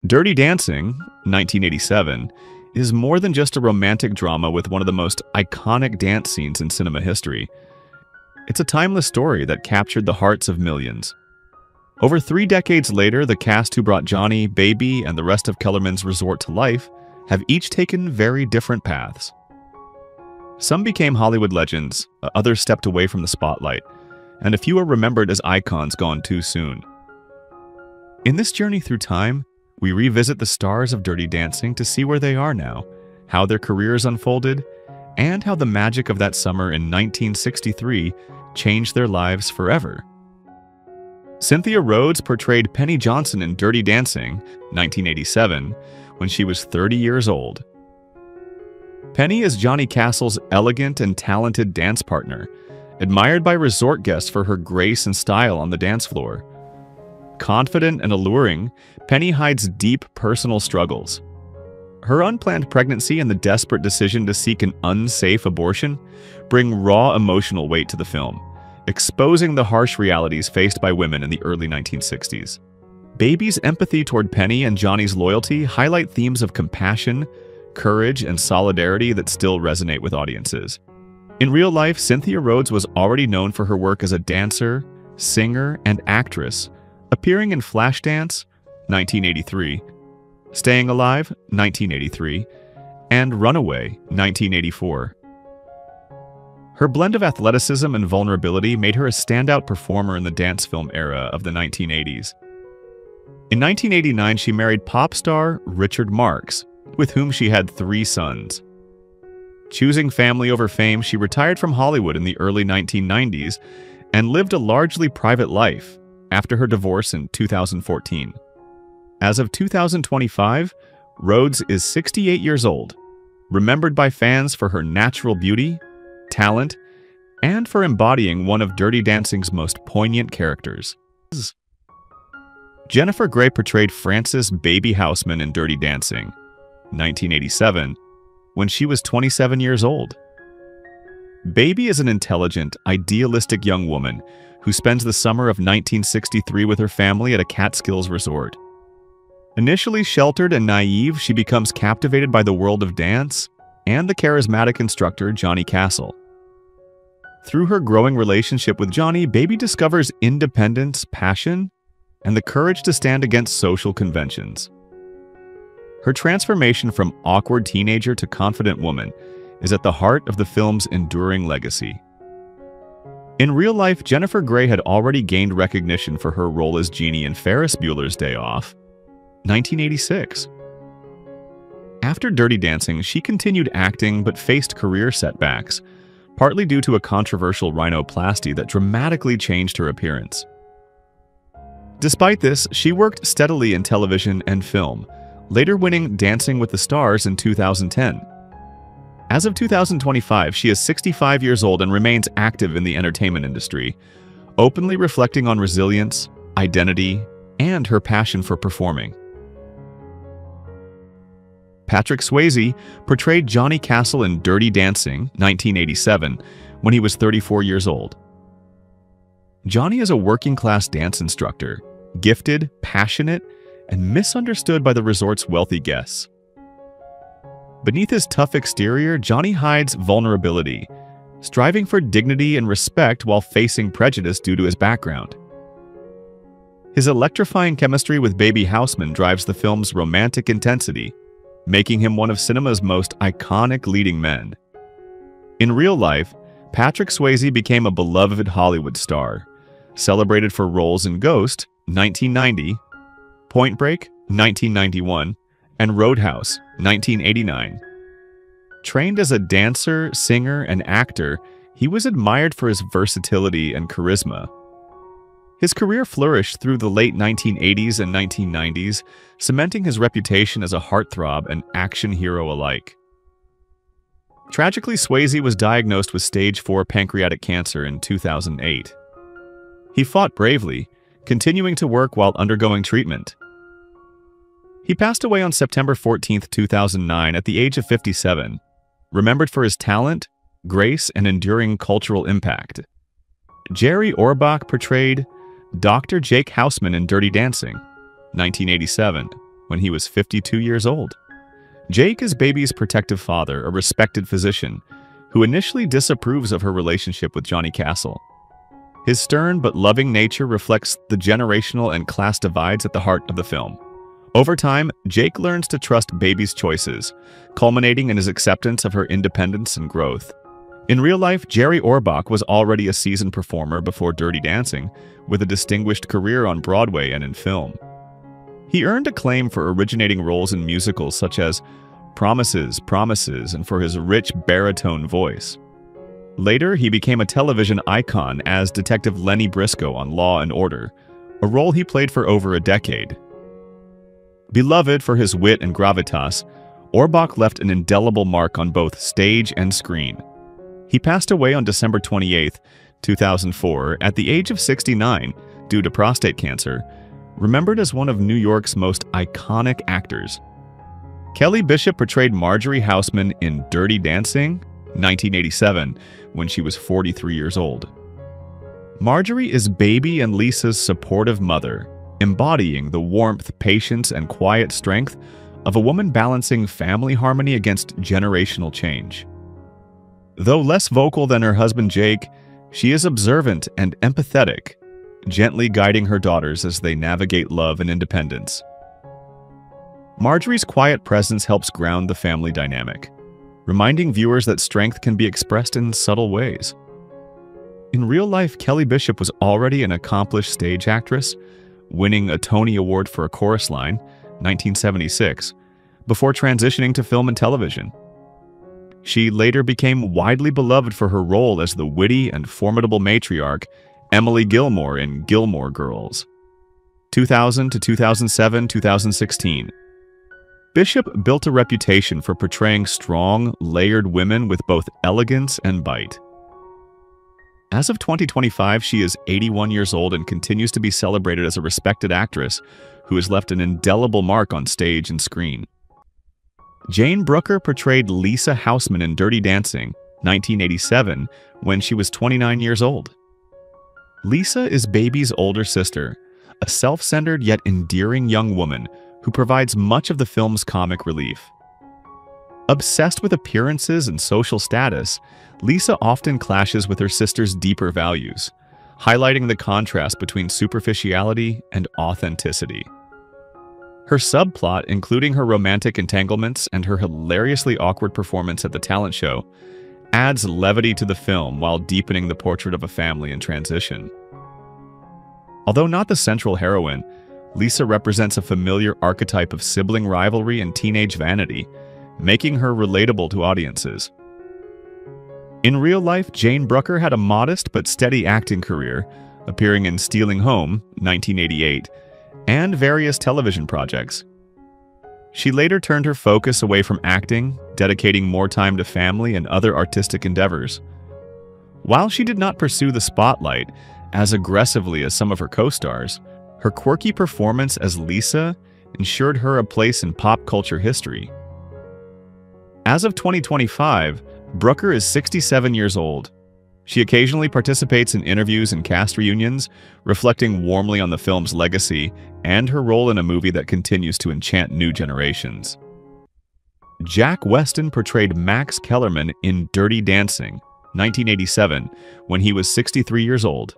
Dirty Dancing, 1987, is more than just a romantic drama with one of the most iconic dance scenes in cinema history. It's a timeless story that captured the hearts of millions. Over 3 decades later, the cast who brought Johnny, Baby, and the rest of Kellerman's resort to life have each taken very different paths. Some became Hollywood legends, others stepped away from the spotlight, and a few are remembered as icons gone too soon. In this journey through time, we revisit the stars of Dirty Dancing to see where they are now, how their careers unfolded, and how the magic of that summer in 1963 changed their lives forever. Cynthia Rhodes portrayed Penny Johnson in Dirty Dancing, 1987, when she was 30 years old. Penny is Johnny Castle's elegant and talented dance partner, admired by resort guests for her grace and style on the dance floor. Confident and alluring, Penny hides deep personal struggles. Her unplanned pregnancy and the desperate decision to seek an unsafe abortion bring raw emotional weight to the film, exposing the harsh realities faced by women in the early 1960s. Baby's empathy toward Penny and Johnny's loyalty highlight themes of compassion, courage, and solidarity that still resonate with audiences. In real life, Cynthia Rhodes was already known for her work as a dancer, singer, and actress, appearing in Flashdance, 1983, Staying Alive, 1983, and Runaway, 1984. Her blend of athleticism and vulnerability made her a standout performer in the dance film era of the 1980s. In 1989, she married pop star Richard Marx, with whom she had 3 sons. Choosing family over fame, she retired from Hollywood in the early 1990s and lived a largely private life after her divorce in 2014. As of 2025, Rhodes is 68 years old, remembered by fans for her natural beauty, talent, and for embodying one of Dirty Dancing's most poignant characters. Jennifer Grey portrayed Frances Baby Houseman in Dirty Dancing, 1987, when she was 27 years old. Baby is an intelligent, idealistic young woman who spends the summer of 1963 with her family at a Catskills resort. Initially sheltered and naive, she becomes captivated by the world of dance and the charismatic instructor Johnny Castle. Through her growing relationship with Johnny, Baby discovers independence, passion, and the courage to stand against social conventions. Her transformation from awkward teenager to confident woman is at the heart of the film's enduring legacy. In real life, Jennifer Grey had already gained recognition for her role as Jeannie in Ferris Bueller's Day Off, 1986. After Dirty Dancing, she continued acting but faced career setbacks, partly due to a controversial rhinoplasty that dramatically changed her appearance. Despite this, she worked steadily in television and film, later winning Dancing with the Stars in 2010. As of 2025, she is 65 years old and remains active in the entertainment industry, openly reflecting on resilience, identity, and her passion for performing. Patrick Swayze portrayed Johnny Castle in Dirty Dancing, 1987, when he was 34 years old. Johnny is a working-class dance instructor, gifted, passionate, and misunderstood by the resort's wealthy guests. Beneath his tough exterior, Johnny hides vulnerability, striving for dignity and respect while facing prejudice due to his background. His electrifying chemistry with Baby Houseman drives the film's romantic intensity, making him one of cinema's most iconic leading men. In real life, Patrick Swayze became a beloved Hollywood star, celebrated for roles in Ghost, 1990, Point Break, 1991, and Roadhouse, 1989. Trained as a dancer, singer, and actor, he was admired for his versatility and charisma. His career flourished through the late 1980s and 1990s, cementing his reputation as a heartthrob and action hero alike. Tragically, Swayze was diagnosed with stage 4 pancreatic cancer in 2008. He fought bravely, continuing to work while undergoing treatment. He passed away on September 14, 2009, at the age of 57, remembered for his talent, grace, and enduring cultural impact. Jerry Orbach portrayed Dr. Jake Houseman in Dirty Dancing, 1987, when he was 52 years old. Jake is Baby's protective father, a respected physician, who initially disapproves of her relationship with Johnny Castle. His stern but loving nature reflects the generational and class divides at the heart of the film. Over time, Jake learns to trust Baby's choices, culminating in his acceptance of her independence and growth. In real life, Jerry Orbach was already a seasoned performer before Dirty Dancing, with a distinguished career on Broadway and in film. He earned acclaim for originating roles in musicals such as Promises, Promises, and for his rich baritone voice. Later, he became a television icon as Detective Lenny Briscoe on Law and Order, a role he played for over a decade. Beloved for his wit and gravitas, Orbach left an indelible mark on both stage and screen. He passed away on December 28, 2004, at the age of 69 due to prostate cancer, remembered as one of New York's most iconic actors. Kelly Bishop portrayed Marjorie Houseman in Dirty Dancing, 1987, when she was 43 years old. Marjorie is Baby and Lisa's supportive mother, embodying the warmth, patience, and quiet strength of a woman balancing family harmony against generational change. Though less vocal than her husband Jake, she is observant and empathetic, gently guiding her daughters as they navigate love and independence. Marjorie's quiet presence helps ground the family dynamic, reminding viewers that strength can be expressed in subtle ways. In real life, Kelly Bishop was already an accomplished stage actress, winning a Tony Award for a chorus line, 1976, before transitioning to film and television. She later became widely beloved for her role as the witty and formidable matriarch Emily Gilmore in Gilmore Girls. 2000 to 2007, 2016. Bishop built a reputation for portraying strong, layered women with both elegance and bite. As of 2025, she is 81 years old and continues to be celebrated as a respected actress who has left an indelible mark on stage and screen. Jane Brooker portrayed Lisa Houseman in Dirty Dancing, 1987, when she was 29 years old. Lisa is Baby's older sister, a self-centered yet endearing young woman who provides much of the film's comic relief. Obsessed with appearances and social status, Lisa often clashes with her sister's deeper values, highlighting the contrast between superficiality and authenticity. Her subplot, including her romantic entanglements and her hilariously awkward performance at the talent show, adds levity to the film while deepening the portrait of a family in transition. Although not the central heroine, Lisa represents a familiar archetype of sibling rivalry and teenage vanity, making her relatable to audiences. In real life, Jane Brooker had a modest but steady acting career, appearing in Stealing Home, 1988, and various television projects. She later turned her focus away from acting, dedicating more time to family and other artistic endeavors. While she did not pursue the spotlight as aggressively as some of her co-stars, her quirky performance as Lisa ensured her a place in pop culture history. As of 2025, Brooker is 67 years old. She occasionally participates in interviews and cast reunions, reflecting warmly on the film's legacy and her role in a movie that continues to enchant new generations. Jack Weston portrayed Max Kellerman in Dirty Dancing, 1987, when he was 63 years old.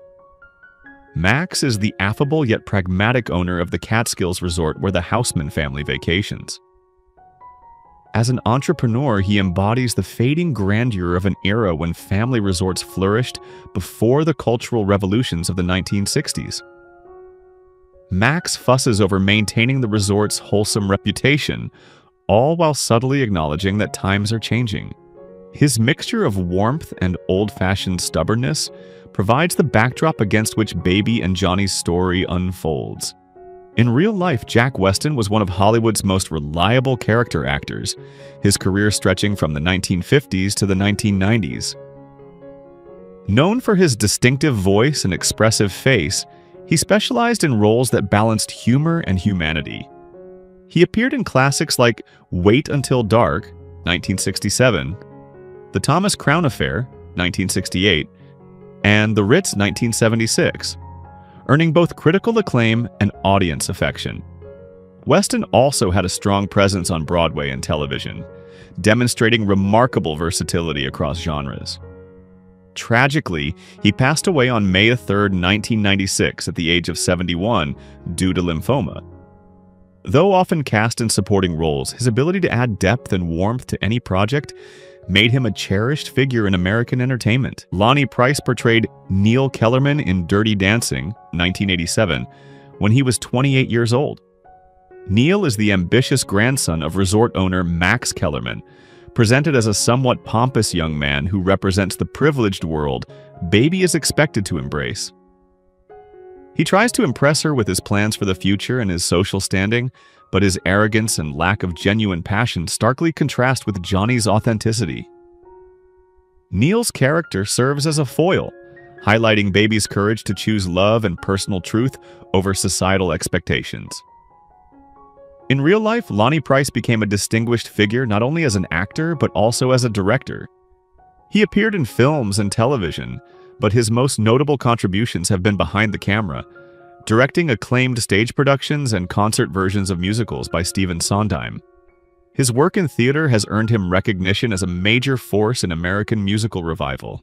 Max is the affable yet pragmatic owner of the Catskills resort where the Houseman family vacations. As an entrepreneur, he embodies the fading grandeur of an era when family resorts flourished before the cultural revolutions of the 1960s. Max fusses over maintaining the resort's wholesome reputation, all while subtly acknowledging that times are changing. His mixture of warmth and old-fashioned stubbornness provides the backdrop against which Baby and Johnny's story unfolds. In real life, Jack Weston was one of Hollywood's most reliable character actors, his career stretching from the 1950s to the 1990s. Known for his distinctive voice and expressive face, he specialized in roles that balanced humor and humanity. He appeared in classics like Wait Until Dark, 1967, The Thomas Crown Affair, 1968, and The Ritz, 1976. Earning both critical acclaim and audience affection. Weston also had a strong presence on Broadway and television, demonstrating remarkable versatility across genres. Tragically, he passed away on May 3, 1996, at the age of 71 due to lymphoma. Though often cast in supporting roles, his ability to add depth and warmth to any project made him a cherished figure in American entertainment. Lonnie Price portrayed Neil Kellerman in Dirty Dancing, 1987, when he was 28 years old. Neil is the ambitious grandson of resort owner Max Kellerman, presented as a somewhat pompous young man who represents the privileged world Baby is expected to embrace. He tries to impress her with his plans for the future and his social standing, but his arrogance and lack of genuine passion starkly contrast with Johnny's authenticity. Neil's character serves as a foil, highlighting Baby's courage to choose love and personal truth over societal expectations. In real life, Lonnie Price became a distinguished figure not only as an actor but also as a director. He appeared in films and television, but his most notable contributions have been behind the camera, directing acclaimed stage productions and concert versions of musicals by Stephen Sondheim. His work in theater has earned him recognition as a major force in American musical revival.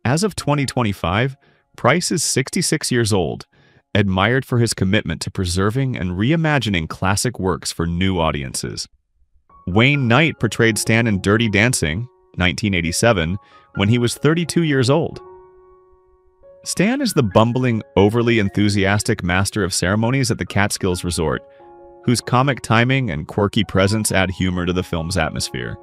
As of 2025, Price is 66 years old, admired for his commitment to preserving and reimagining classic works for new audiences. Wayne Knight portrayed Stan in Dirty Dancing, 1987, when he was 32 years old. Stan is the bumbling, overly enthusiastic master of ceremonies at the Catskills Resort, whose comic timing and quirky presence add humor to the film's atmosphere.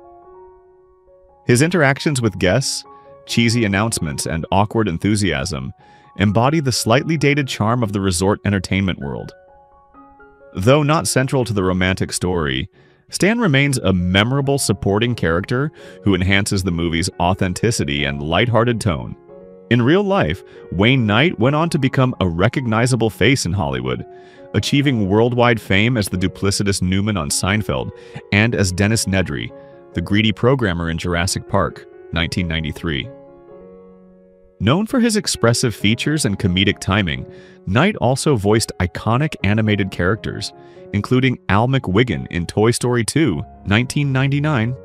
His interactions with guests, cheesy announcements, and awkward enthusiasm embody the slightly dated charm of the resort entertainment world. Though not central to the romantic story, Stan remains a memorable supporting character who enhances the movie's authenticity and lighthearted tone. In real life, Wayne Knight went on to become a recognizable face in Hollywood, achieving worldwide fame as the duplicitous Newman on Seinfeld and as Dennis Nedry, the greedy programmer in Jurassic Park, 1993. Known for his expressive features and comedic timing, Knight also voiced iconic animated characters, including Al McWiggin in Toy Story 2, 1999.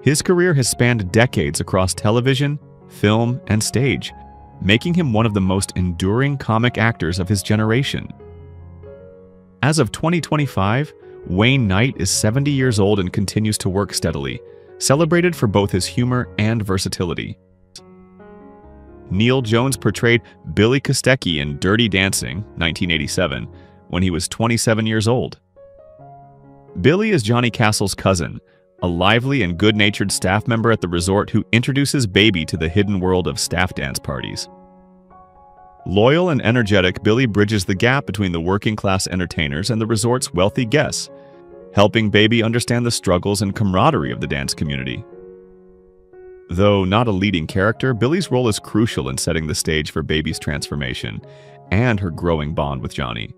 His career has spanned decades across television, film, and stage, making him one of the most enduring comic actors of his generation. As of 2025, Wayne Knight is 70 years old and continues to work steadily, celebrated for both his humor and versatility. Neil Jones portrayed Billy Kostecki in Dirty Dancing, 1987, when he was 27 years old. Billy is Johnny Castle's cousin, a lively and good-natured staff member at the resort who introduces Baby to the hidden world of staff dance parties. Loyal and energetic, Billy bridges the gap between the working-class entertainers and the resort's wealthy guests, helping Baby understand the struggles and camaraderie of the dance community. Though not a leading character, Billy's role is crucial in setting the stage for Baby's transformation and her growing bond with Johnny.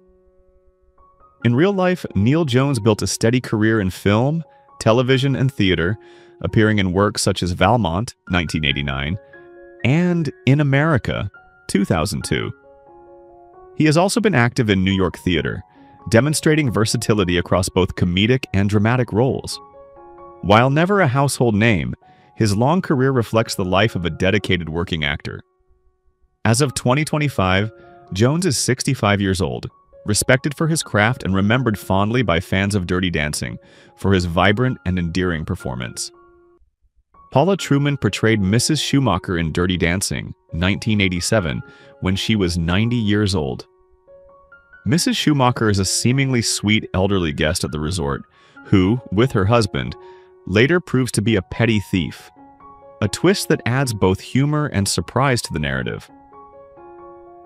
In real life, Neil Jones built a steady career in film, television, and theater, appearing in works such as Valmont, 1989, and In America, 2002. He has also been active in New York theater, demonstrating versatility across both comedic and dramatic roles. While never a household name, his long career reflects the life of a dedicated working actor. As of 2025, Jones is 65 years old, respected for his craft and remembered fondly by fans of Dirty Dancing for his vibrant and endearing performance. Paula Truman portrayed Mrs. Schumacher in Dirty Dancing, 1987, when she was 90 years old. Mrs. Schumacher is a seemingly sweet elderly guest at the resort who, with her husband, later proves to be a petty thief, a twist that adds both humor and surprise to the narrative.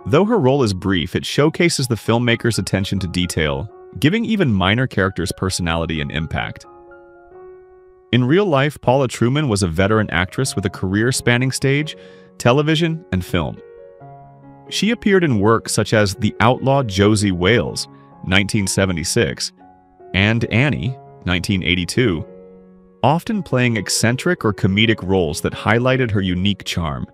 Though her role is brief, it showcases the filmmaker's attention to detail, giving even minor characters personality and impact. In real life, Paula Truman was a veteran actress with a career spanning stage, television, and film. She appeared in works such as The Outlaw Josie Wales, 1976, and Annie, 1982, often playing eccentric or comedic roles that highlighted her unique charm.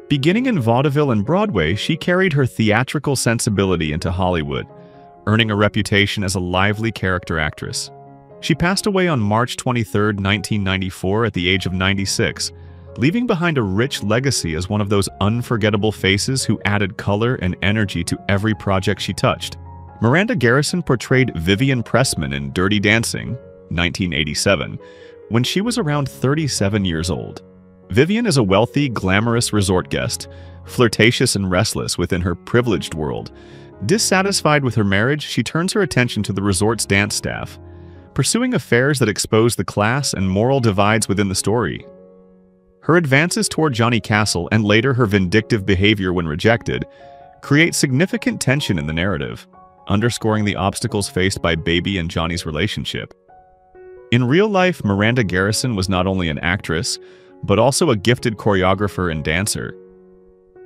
Beginning in vaudeville and Broadway, she carried her theatrical sensibility into Hollywood, earning a reputation as a lively character actress. She passed away on March 23, 1994 at the age of 96, leaving behind a rich legacy as one of those unforgettable faces who added color and energy to every project she touched. Miranda Garrison portrayed Vivian Pressman in Dirty Dancing, 1987, when she was around 37 years old. Vivian is a wealthy, glamorous resort guest, flirtatious and restless within her privileged world. Dissatisfied with her marriage, she turns her attention to the resort's dance staff, pursuing affairs that expose the class and moral divides within the story. Her advances toward Johnny Castle and later her vindictive behavior when rejected create significant tension in the narrative, underscoring the obstacles faced by Baby and Johnny's relationship. In real life, Miranda Garrison was not only an actress, but also a gifted choreographer and dancer.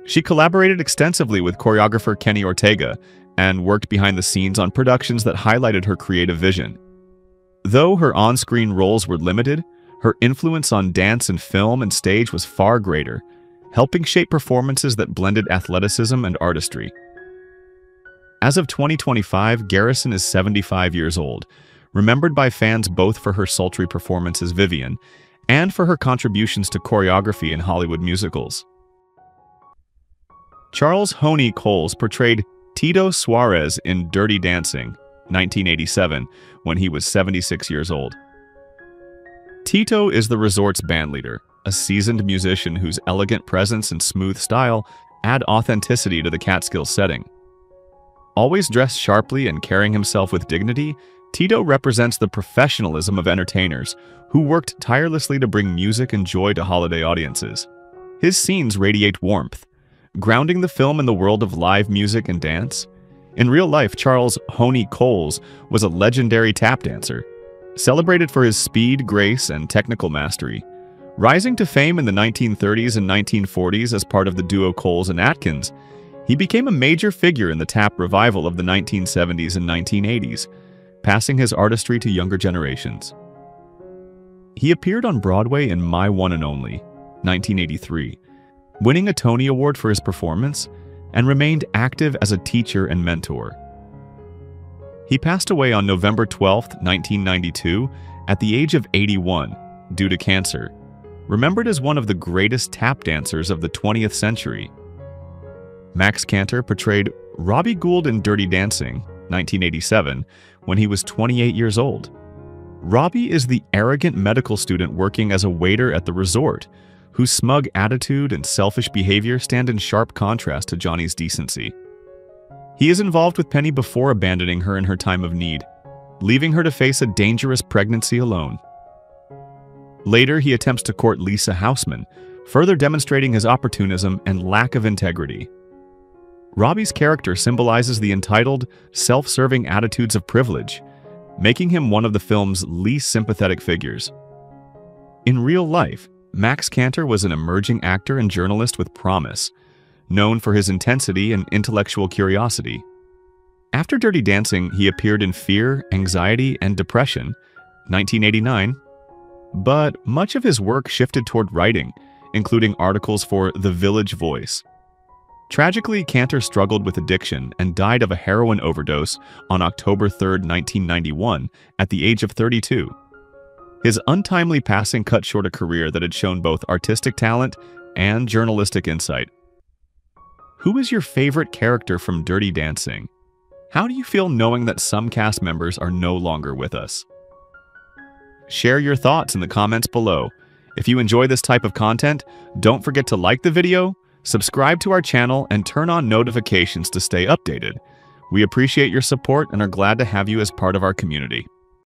She collaborated extensively with choreographer Kenny Ortega and worked behind the scenes on productions that highlighted her creative vision. Though her on-screen roles were limited, her influence on dance and film and stage was far greater, helping shape performances that blended athleticism and artistry. As of 2025, Garrison is 75 years old, remembered by fans both for her sultry performance as Vivian and for her contributions to choreography in Hollywood musicals. Charles "Honey" Coles portrayed Tito Suarez in Dirty Dancing, 1987, when he was 76 years old. Tito is the resort's bandleader, a seasoned musician whose elegant presence and smooth style add authenticity to the Catskills setting. Always dressed sharply and carrying himself with dignity, Tito represents the professionalism of entertainers who worked tirelessly to bring music and joy to holiday audiences. His scenes radiate warmth, grounding the film in the world of live music and dance. In real life, Charles "Honey" Coles was a legendary tap dancer, celebrated for his speed, grace, and technical mastery. Rising to fame in the 1930s and 1940s as part of the duo Coles and Atkins, he became a major figure in the tap revival of the 1970s and 1980s, passing his artistry to younger generations. He appeared on Broadway in My One and Only, 1983, winning a Tony Award for his performance, and remained active as a teacher and mentor. He passed away on November 12, 1992, at the age of 81, due to cancer, remembered as one of the greatest tap dancers of the 20th century. Max Cantor portrayed Robbie Gould in Dirty Dancing, 1987, when he was 28 years old. Robbie is the arrogant medical student working as a waiter at the resort, whose smug attitude and selfish behavior stand in sharp contrast to Johnny's decency. He is involved with Penny before abandoning her in her time of need, leaving her to face a dangerous pregnancy alone. Later, he attempts to court Lisa Houseman, further demonstrating his opportunism and lack of integrity. Robbie's character symbolizes the entitled, self-serving attitudes of privilege, making him one of the film's least sympathetic figures. In real life, Max Cantor was an emerging actor and journalist with promise, known for his intensity and intellectual curiosity. After Dirty Dancing, he appeared in Fear, Anxiety, and Depression, 1989, but much of his work shifted toward writing, including articles for The Village Voice. Tragically, Cantor struggled with addiction and died of a heroin overdose on October 3, 1991, at the age of 32. His untimely passing cut short a career that had shown both artistic talent and journalistic insight. Who is your favorite character from Dirty Dancing? How do you feel knowing that some cast members are no longer with us? Share your thoughts in the comments below. If you enjoy this type of content, don't forget to like the video, subscribe to our channel, and turn on notifications to stay updated. We appreciate your support and are glad to have you as part of our community.